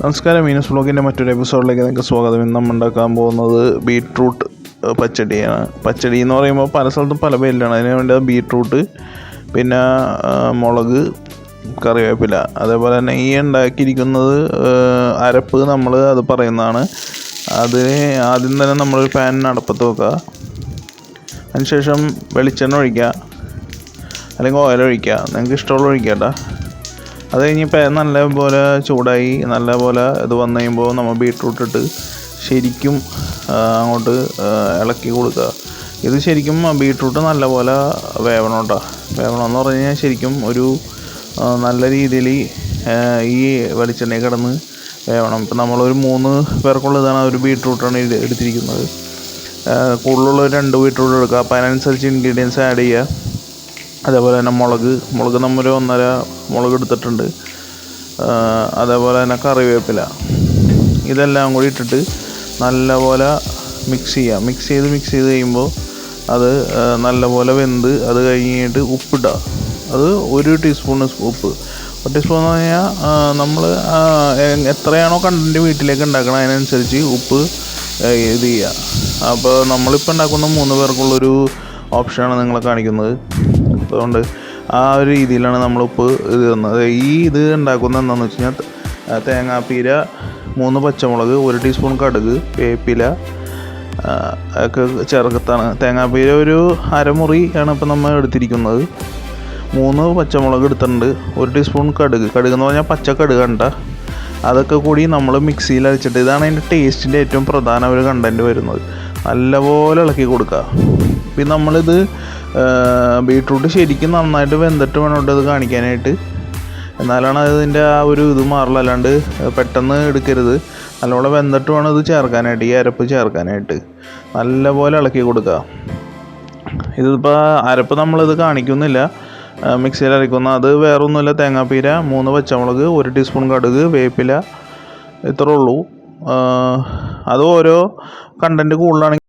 നമസ്കാരം, മീനസ് വ്ളോഗിൻ്റെ മറ്റൊരു എപ്പിസോഡിലേക്ക് നിങ്ങൾക്ക് സ്വാഗതം. ഇന്ന് നമ്മൾ ഉണ്ടാക്കാൻ പോകുന്നത് ബീട്രൂട്ട് പച്ചടിയാണ്. പച്ചടി എന്ന് പറയുമ്പോൾ പല സ്ഥലത്തും പല പേരിലാണ്. അതിന് വേണ്ടി ബീട്രൂട്ട്, പിന്നെ മുളക്, കറിവേപ്പില, അതേപോലെ തന്നെ ഈ ഉണ്ടാക്കിയിരിക്കുന്നത് അരപ്പ് നമ്മൾ അത് പറയുന്നതാണ്. അതിന് ആദ്യം തന്നെ നമ്മളൊരു പാൻ അടപ്പത്ത് വെക്കുക. അതിനുശേഷം വെളിച്ചെണ്ണ ഒഴിക്കുക, അല്ലെങ്കിൽ ഓയിൽ ഒഴിക്കുക, നിങ്ങൾക്ക് ഇഷ്ടമുള്ള ഒഴിക്കുക കേട്ടോ. അത് കഴിഞ്ഞപ്പോൾ നല്ലപോലെ ചൂടായി നല്ലപോലെ ഇത് വന്നു കഴിയുമ്പോൾ നമ്മൾ ബീട്രൂട്ട് ഇട്ട് ശരിക്കും അങ്ങോട്ട് ഇളക്കി കൊടുക്കുക. ഇത് ശരിക്കും ബീട്രൂട്ട് നല്ലപോലെ വേവണം കേട്ടോ. വേവണമെന്ന് പറഞ്ഞു കഴിഞ്ഞാൽ ശരിക്കും ഒരു നല്ല രീതിയിൽ ഈ വെളിച്ചെണ്ണയിൽ കിടന്ന് വേവണം. ഇപ്പം നമ്മളൊരു 3 പേർക്കുള്ളതാണ് ഒരു ബീട്രൂട്ടാണ് എടുത്തിരിക്കുന്നത്. കൂടുതലുള്ള 2 ബീട്രൂട്ട് എടുക്കുക. അപ്പോൾ അതിനനുസരിച്ച് ഇൻഗ്രീഡിയൻസ് ആഡ് ചെയ്യുക. അതേപോലെ തന്നെ മുളക് നമ്മൾ 1.5 മുളക് എടുത്തിട്ടുണ്ട്. അതേപോലെ തന്നെ കറിവേപ്പില, ഇതെല്ലാം കൂടി ഇട്ടിട്ട് നല്ലപോലെ മിക്സ് ചെയ്ത് കഴിയുമ്പോൾ അത് നല്ലപോലെ വെന്ത് അത് കഴിഞ്ഞിട്ട് ഉപ്പിടുക. അത് 1 ടീസ്പൂൺ ഉപ്പ്. 1 ടീസ്പൂൺ എന്ന് പറഞ്ഞാൽ നമ്മൾ എത്രയാണോ കണ്ടൻറ്റ് വീട്ടിലേക്ക് ഉണ്ടാക്കണം അതിനനുസരിച്ച് ഉപ്പ് ഇത് ചെയ്യുക. അപ്പോൾ നമ്മളിപ്പോൾ ഉണ്ടാക്കുന്ന 3 പേർക്കുള്ളൊരു ഓപ്ഷനാണ് നിങ്ങളെ കാണിക്കുന്നത്. അതുകൊണ്ട് ആ ഒരു രീതിയിലാണ് നമ്മൾ ഉപ്പ് ഇത് തന്നത്. ഇത് ഉണ്ടാക്കുന്നത് എന്താണെന്ന് വെച്ച് കഴിഞ്ഞാൽ തേങ്ങാപ്പീര, 3 പച്ചമുളക്, 1 ടീസ്പൂൺ കടുക്, വേപ്പില ഒക്കെ ചേർത്താണ്. തേങ്ങാപ്പീര ഒരു അരമുറിയാണ് ഇപ്പോൾ നമ്മൾ എടുത്തിരിക്കുന്നത്. 3 പച്ചമുളക് എടുത്തിട്ടുണ്ട്. 1 ടീസ്പൂൺ കടുക് എന്ന് പറഞ്ഞാൽ പച്ചക്കടുക് കണ്ട. അതൊക്കെ കൂടി നമ്മൾ മിക്സിയിൽ അരച്ചിട്ട്, ഇതാണ് അതിൻ്റെ ടേസ്റ്റിൻ്റെ ഏറ്റവും പ്രധാന ഒരു കണ്ടൻറ്റ് വരുന്നത്. നല്ലപോലെ ഇളക്കി കൊടുക്കുക. പിന്നെ നമ്മളിത് ബീട്രൂട്ട് ശരിക്കും നന്നായിട്ട് വെന്തിട്ട് വേണം ഇത് കാണിക്കാനായിട്ട്. എന്നാലാണ് അതിൻ്റെ ആ ഒരു ഇത് മാറില്ല. അല്ലാണ്ട് പെട്ടെന്ന് എടുക്കരുത്. നല്ലപോലെ വെന്തിട്ട് വേണം ഇത് ചേർക്കാനായിട്ട്, ഈ അരപ്പ് ചേർക്കാനായിട്ട്. നല്ലപോലെ ഇളക്കി കൊടുക്കുക. ഇതിപ്പോൾ അരപ്പ് നമ്മളിത് കാണിക്കുന്നില്ല, മിക്സിയിൽ അരയ്ക്കുന്ന. അത് വേറൊന്നുമില്ല, തേങ്ങാപ്പീര, 3 പച്ചമുളക്, 1 ടീസ്പൂൺ കടുക്, വേപ്പില, ഇത്രേ ഉള്ളൂ. അത് ഓരോ കണ്ടൻറ്റ് കൂടുതലാണെങ്കിൽ